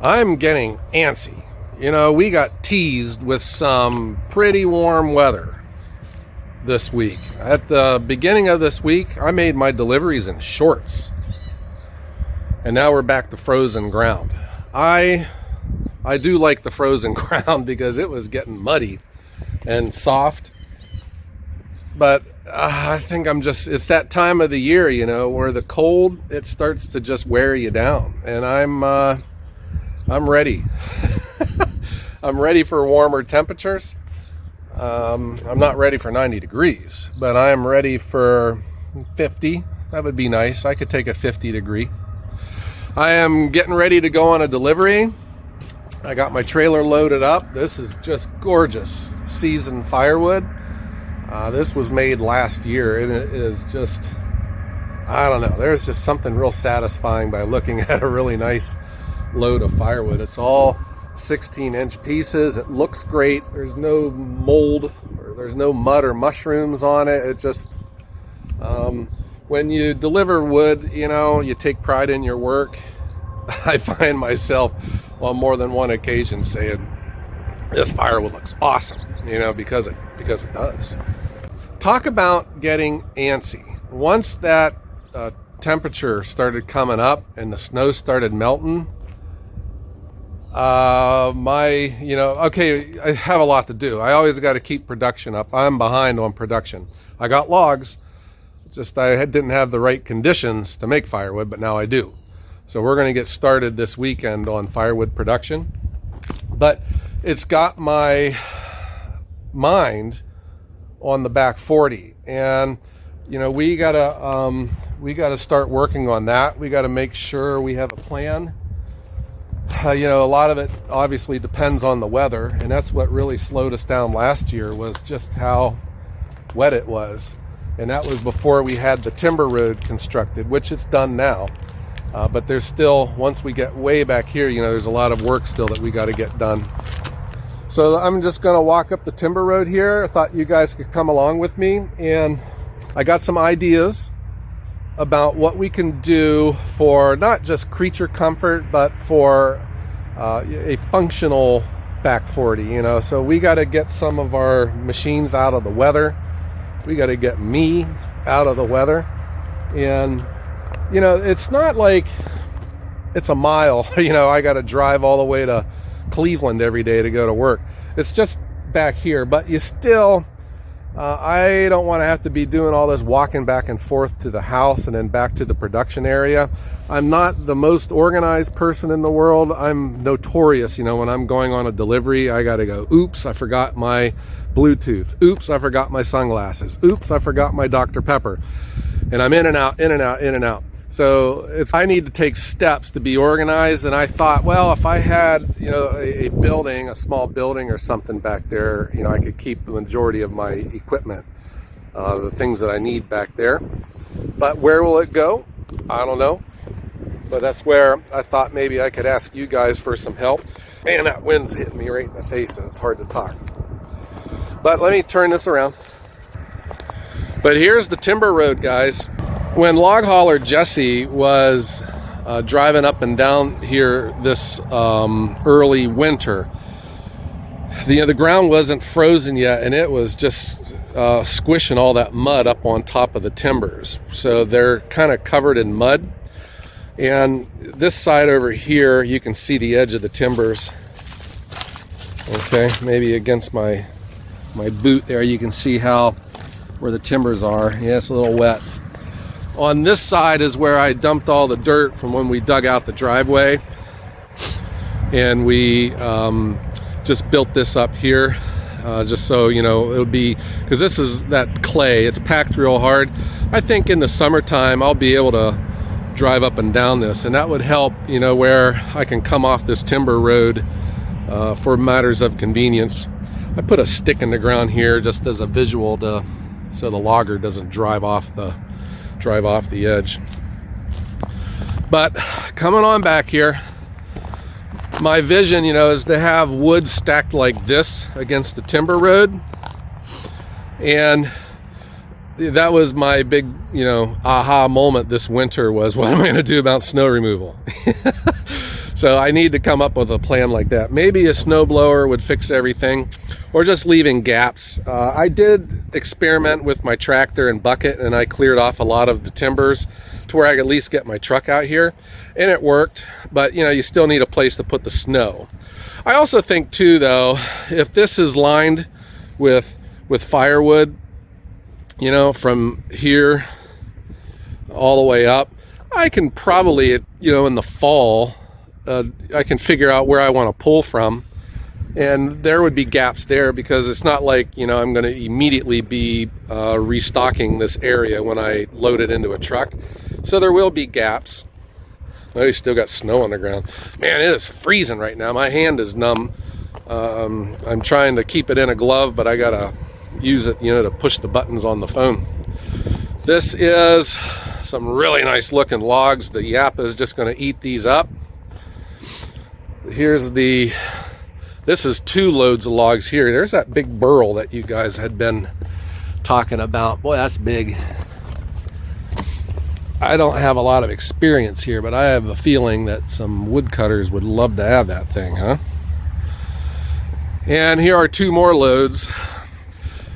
I'm getting antsy. You know, we got teased with some pretty warm weather this week. At the beginning of this week, I made my deliveries in shorts. And now we're back to frozen ground. I do like the frozen ground because it was getting muddy and soft. But I think it's that time of the year, you know, where the cold, it starts to just wear you down. And I'm ready. I'm ready for warmer temperatures. I'm not ready for 90 degrees, but I am ready for 50. That would be nice. I could take a 50 degree. I am getting ready to go on a delivery. I got my trailer loaded up. This is just gorgeous seasoned firewood. This was made last year, and it is just, I don't know, there's just something real satisfying by looking at a really nice load of firewood. It's all 16-inch pieces. It looks great. There's no mold, or there's no mud or mushrooms on it. It just, when you deliver wood, you know, you take pride in your work. I find myself on more than one occasion saying, this firewood looks awesome, you know, because it does. Talk about getting antsy. Once that temperature started coming up and the snow started melting, I have a lot to do. I always got to keep production up. I'm behind on production. I got logs, just I didn't have the right conditions to make firewood, but now I do. So we're going to get started this weekend on firewood production. But it's got my mind on the back 40, and you know, we gotta start working on that. We got to make sure we have a plan. You know, a lot of it obviously depends on the weather, and that's what really slowed us down last year, was just how wet it was. And that was before we had the timber road constructed, which it's done now. But there's still, once we get way back here, you know, there's a lot of work still that we got to get done. So I'm just going to walk up the timber road here. I thought you guys could come along with me, and I got some ideas about what we can do for not just creature comfort, but for a functional back 40, you know. So we got to get some of our machines out of the weather. We got to get me out of the weather. And you know, it's not like it's a mile, you know, I got to drive all the way to Cleveland every day to go to work. It's just back here, but you still, I don't want to have to be doing all this walking back and forth to the house and then back to the production area. I'm not the most organized person in the world. I'm notorious, you know, when I'm going on a delivery, I got to go, oops, I forgot my Bluetooth. Oops, I forgot my sunglasses. Oops, I forgot my Dr. Pepper. And I'm in and out, in and out, in and out. So I need to take steps to be organized. And I thought, well, if I had, you know, a building, a small building or something back there, you know, I could keep the majority of my equipment, the things that I need back there. But where will it go? I don't know. But that's where I thought maybe I could ask you guys for some help. Man, that wind's hitting me right in the face and it's hard to talk. But let me turn this around. But here's the timber road, guys. When log hauler Jesse was driving up and down here this early winter, the ground wasn't frozen yet, and it was just squishing all that mud up on top of the timbers. So they're kind of covered in mud. And this side over here, you can see the edge of the timbers. Okay, maybe against my boot there, you can see where the timbers are. Yeah, it's a little wet. On this side is where I dumped all the dirt from when we dug out the driveway. And we just built this up here, just so, you know, it'll be, because this is that clay, it's packed real hard. I think in the summertime I'll be able to drive up and down this, and that would help, you know, where I can come off this timber road for matters of convenience. I put a stick in the ground here just as a visual so the logger doesn't drive off the edge. But coming on back here, my vision, you know, is to have wood stacked like this against the timber road. And that was my big, you know, aha moment this winter, was what am I going to do about snow removal? So I need to come up with a plan like that. Maybe a snowblower would fix everything, or just leaving gaps. I did experiment with my tractor and bucket, and I cleared off a lot of the timbers to where I could at least get my truck out here, and it worked. But you know, you still need a place to put the snow. I also think too, though, if this is lined with firewood, you know, from here all the way up, I can probably, you know, in the fall, I can figure out where I want to pull from, and there would be gaps there, because it's not like, you know, I'm going to immediately be restocking this area when I load it into a truck. So there will be gaps. Oh, you still got snow on the ground. Man, it is freezing right now. My hand is numb. I'm trying to keep it in a glove, but I gotta use it, you know, to push the buttons on the phone. This is some really nice looking logs. The Japa is just going to eat these up. This is 2 loads of logs here. There's that big burl that you guys had been talking about. Boy, that's big. I don't have a lot of experience here, but I have a feeling that some woodcutters would love to have that thing, huh? And here are 2 more loads.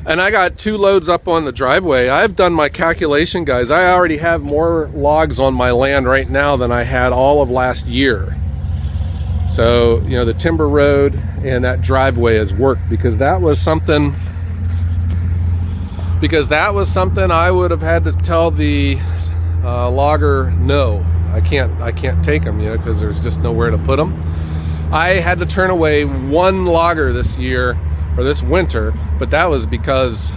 And I got 2 loads up on the driveway. I've done my calculation, guys. I already have more logs on my land right now than I had all of last year. So, you know, the timber road and that driveway has worked, because that was something I would have had to tell the logger, no, I can't take them, you know, because there's just nowhere to put them. I had to turn away 1 logger this year, or this winter, but that was because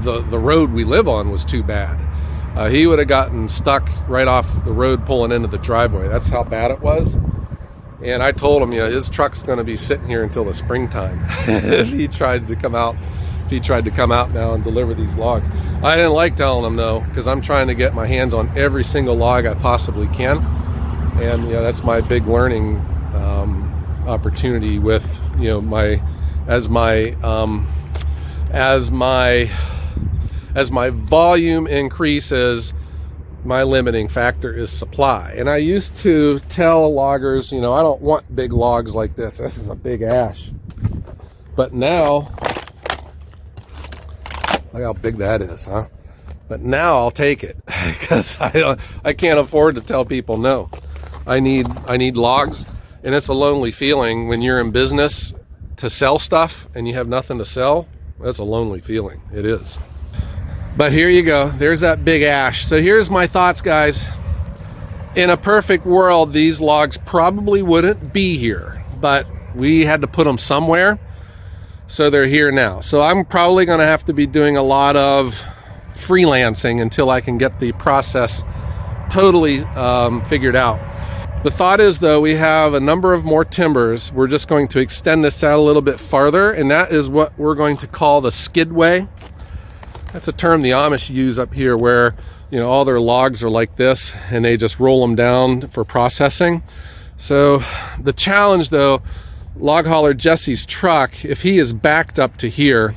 the road we live on was too bad. He would have gotten stuck right off the road pulling into the driveway. That's how bad it was. And I told him, you know, his truck's going to be sitting here until the springtime if he tried to come out now and deliver these logs. I didn't like telling him no, because I'm trying to get my hands on every single log I possibly can. And, you know, that's my big learning opportunity with, you know, as my volume increases, my limiting factor is supply. And I used to tell loggers, you know, I don't want big logs like this. This is a big ash. But now, look how big that is, huh? But now I'll take it, because I can't afford to tell people no. I need logs, and it's a lonely feeling when you're in business to sell stuff and you have nothing to sell. That's a lonely feeling. It is. But here you go. There's that big ash. So here's my thoughts, guys. In a perfect world, these logs probably wouldn't be here, but we had to put them somewhere, so they're here now. So I'm probably going to have to be doing a lot of freelancing until I can get the process totally figured out. The thought is, though, we have a number of more timbers. We're just going to extend this out a little bit farther, and that is what we're going to call the skidway. That's a term the Amish use up here, where, you know, all their logs are like this and they just roll them down for processing. So the challenge, though, log hauler Jesse's truck, if he is backed up to here,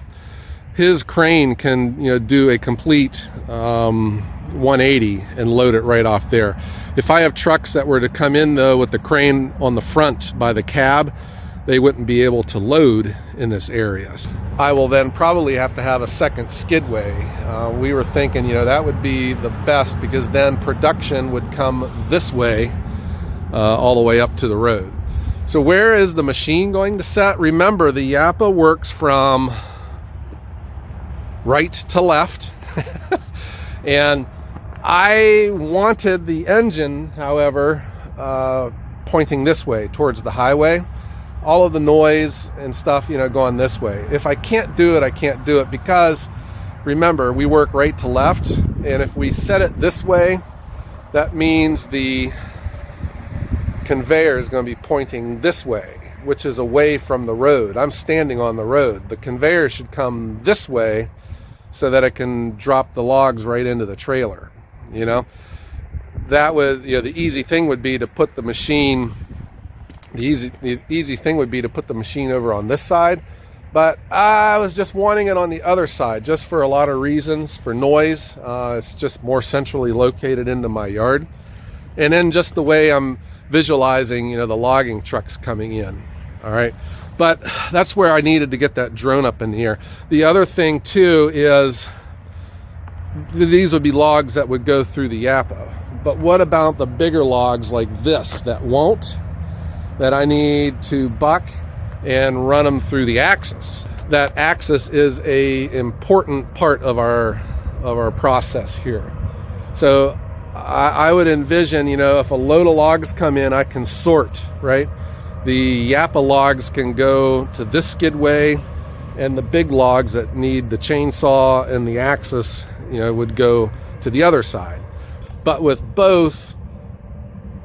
his crane can, you know, do a complete 180 and load it right off there. If I have trucks that were to come in, though, with the crane on the front by the cab, they wouldn't be able to load in this area. I will then probably have to have a second skidway. We were thinking, you know, that would be the best, because then production would come this way all the way up to the road. So where is the machine going to set? Remember, the Japa works from right to left. And I wanted the engine, however, pointing this way towards the highway. All of the noise and stuff, you know, going this way. If I can't do it, I can't do it, because remember, we work right to left, and if we set it this way, that means the conveyor is going to be pointing this way, which is away from the road. I'm standing on the road. The conveyor should come this way so that it can drop the logs right into the trailer. You know, that would, you know, the easy thing would be to put the machine. The easy thing would be to put the machine over on this side, but I was just wanting it on the other side, just for a lot of reasons. For noise, it's just more centrally located into my yard, and then just the way I'm visualizing, the logging trucks coming in. All right. But that's where I needed to get that drone up in the air. The other thing too is these would be logs that would go through the Japa. But what about the bigger logs like this that won't, that I need to buck and run them through the axis? That axis is a important part of our process here. So I would envision, if a load of logs come in, I can sort, right? The Japa logs can go to this skidway, and the big logs that need the chainsaw and the axis, would go to the other side. But with both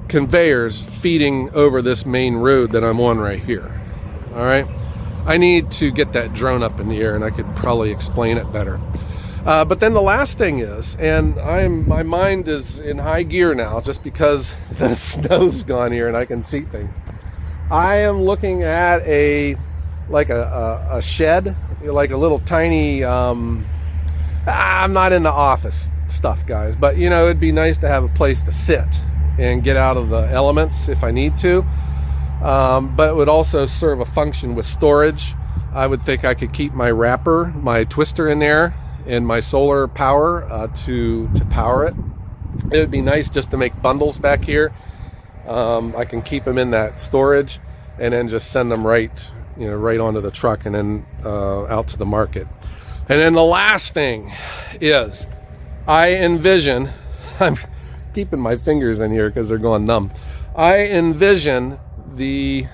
conveyors feeding over this main road that I'm on right here. All right. I need to get that drone up in the air, and I could probably explain it better. But then the last thing is, and my mind is in high gear now just because the snow's gone here and I can see things. I am looking at a shed, like a little tiny, I'm not into office stuff, guys, but it'd be nice to have a place to sit and get out of the elements if I need to. But it would also serve a function with storage. I would think I could keep my wrapper, my twister in there, and my solar power to power it. It would be nice just to make bundles back here. I can keep them in that storage and then just send them right onto the truck and then out to the market. And then the last thing is, I envision, I'm keeping my fingers in here because they're going numb. I envision the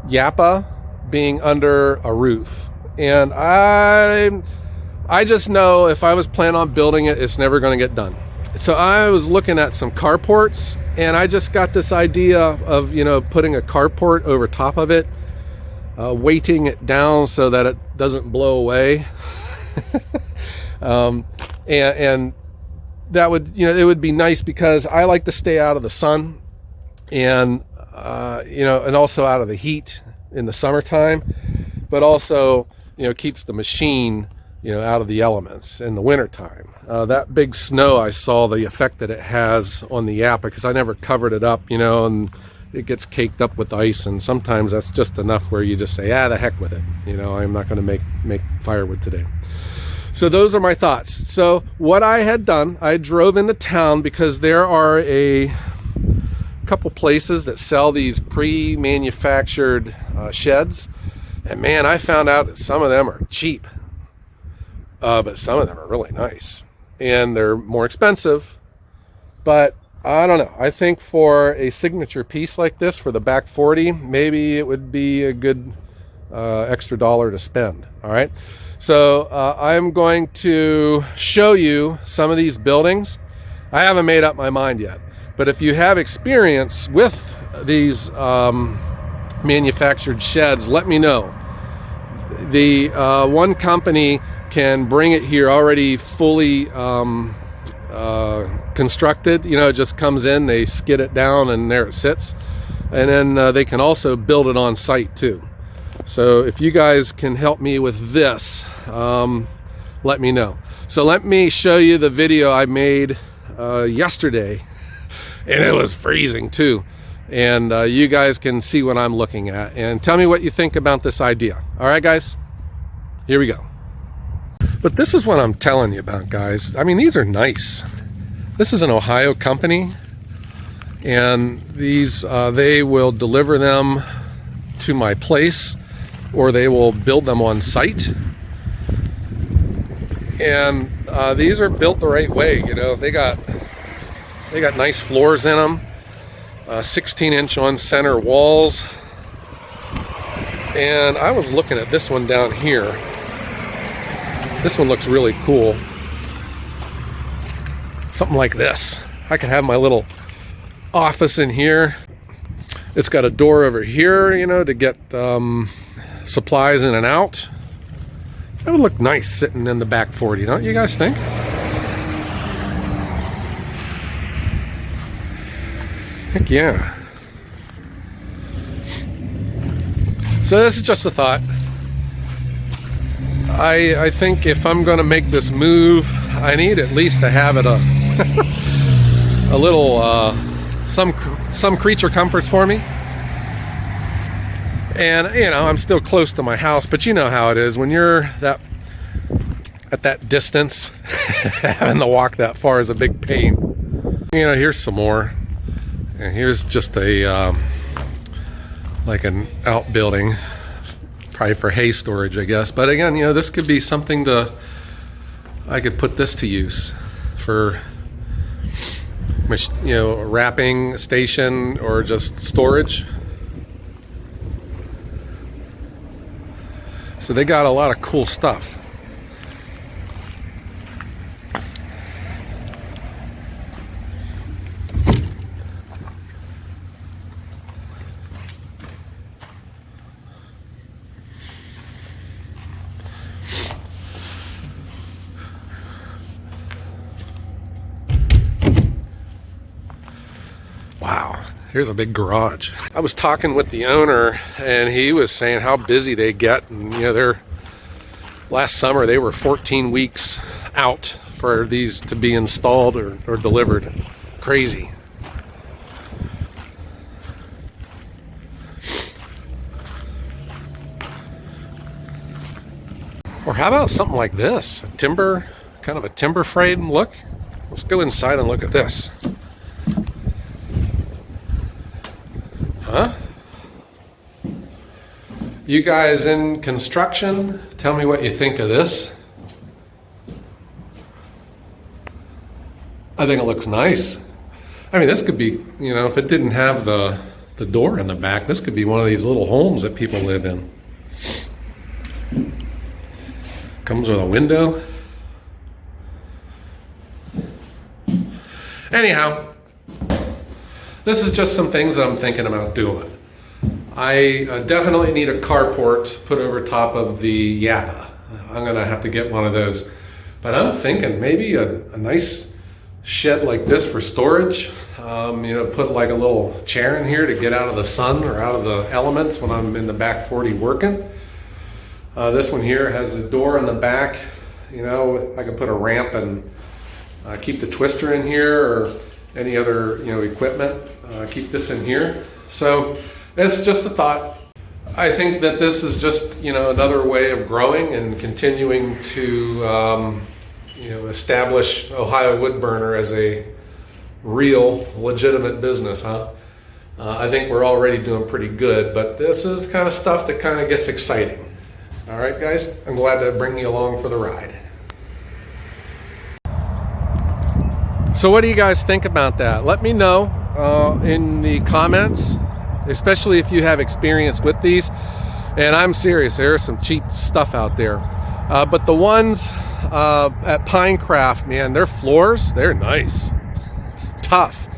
Japa being under a roof. And I just know if I was planning on building it, it's never going to get done. So I was looking at some carports, and I just got this idea of, putting a carport over top of it, weighting it down so that it doesn't blow away. And that would, it would be nice because I like to stay out of the sun and, and also out of the heat in the summertime, but also, keeps the machine, out of the elements in the wintertime. That big snow, I saw the effect that it has on the Japa because I never covered it up, and it gets caked up with ice, and sometimes that's just enough where you just say, the heck with it. I'm not going to make firewood today. So those are my thoughts. So what I had done, I drove into town because there are a couple places that sell these pre-manufactured sheds. And man, I found out that some of them are cheap. But some of them are really nice, and they're more expensive, but I don't know. I think for a signature piece like this for the back 40, maybe it would be a good extra dollar to spend. All right. So I'm going to show you some of these buildings. I haven't made up my mind yet, but if you have experience with these manufactured sheds, let me know. The one company can bring it here already fully constructed. It just comes in, they skid it down, and there it sits. And then they can also build it on site too. So if you guys can help me with this, let me know. So let me show you the video I made yesterday, and it was freezing too. And you guys can see what I'm looking at and tell me what you think about this idea. All right, guys, here we go. But this is what I'm telling you about, guys. I mean, these are nice. This is an Ohio company, and these they will deliver them to my place, or they will build them on site. And these are built the right way. They got nice floors in them, 16-inch on center walls. And I was looking at this one down here. This one looks really cool. Something like this. I could have my little office in here. It's got a door over here, to get supplies in and out. That would look nice sitting in the back 40, don't you guys think? Heck yeah. So this is just a thought. I think if I'm going to make this move, I need at least to have it a little some creature comforts for me. And you know, I'm still close to my house, but you know how it is when you're at that distance. Having to walk that far is a big pain. You know, here's some more, and here's just a like an outbuilding, probably for hay storage, I guess. But again, you know, this could be something I could put this to use for, you know, a wrapping station or just storage. So they got a lot of cool stuff. Wow, here's a big garage. I was talking with the owner, and he was saying how busy they get. And you know, last summer they were 14 weeks out for these to be installed or delivered. Crazy. Or how about something like this? Kind of a timber frame look. Let's go inside and look at this. Huh? You guys in construction, tell me what you think of this. I think it looks nice. I mean, this could be, you know, if it didn't have the door in the back, this could be one of these little homes that people live in. Comes with a window. Anyhow, this is just some things that I'm thinking about doing. I definitely need a carport put over top of the Japa. I'm gonna have to get one of those. But I'm thinking maybe a nice shed like this for storage. You know, put like a little chair in here to get out of the sun or out of the elements when I'm in the back 40 working. This one here has a door in the back. You know, I can put a ramp and keep the twister in here or any other, you know, equipment. Keep this in here. So it's just a thought. I think that this is just, you know, another way of growing and continuing to, you know, establish Ohio Wood Burner as a real, legitimate business, huh? I think we're already doing pretty good, but this is kind of stuff that kind of gets exciting. All right, guys, I'm glad to bring you along for the ride. So what do you guys think about that? Let me know in the comments, especially if you have experience with these. And I'm serious, there's some cheap stuff out there. But the ones at Pinecraft, man, their floors, they're nice. Tough.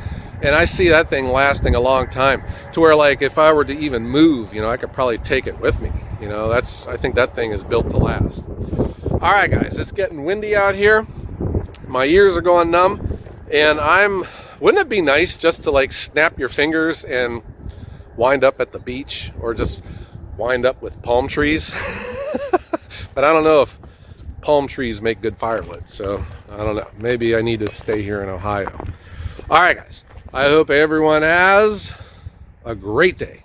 And I see that thing lasting a long time, to where, like, if I were to even move, you know, I could probably take it with me. You know, I think that thing is built to last. All right, guys, it's getting windy out here. My ears are going numb. And wouldn't it be nice just to like snap your fingers and wind up at the beach, or just wind up with palm trees? But I don't know if palm trees make good firewood, so I don't know. Maybe I need to stay here in Ohio. All right, guys, I hope everyone has a great day.